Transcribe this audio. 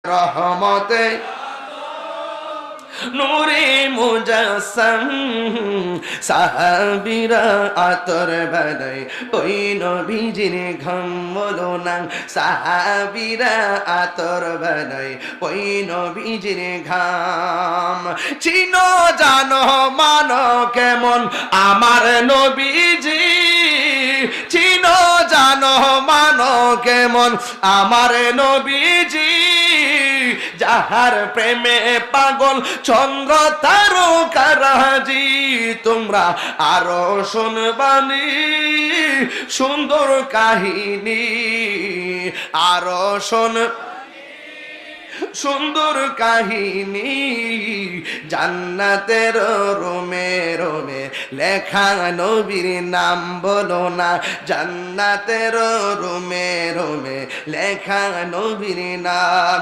রহমতে নূরে মুজাসসাম সাহাবীরা আতর বানায় ওই নবীজির ঘাম বলো না সাহাবীরা আতর বানায় ওই নবীজির ঘাম চিনো জানো মানো কেমন আমার নবীজি চিনো জানো মানো কেমন আমার নবীজি যাহার প্রেমে পাগল চন্দ্র তারকারাজি তোমরা আরো শুনবানি সুন্দর কাহিনী আরো সুন্দর কাহিনী জান্নাতের রোমে রোমে লেখা নবীর নাম বলো না জান্নাতের রোমে রোমে লেখা নবীর নাম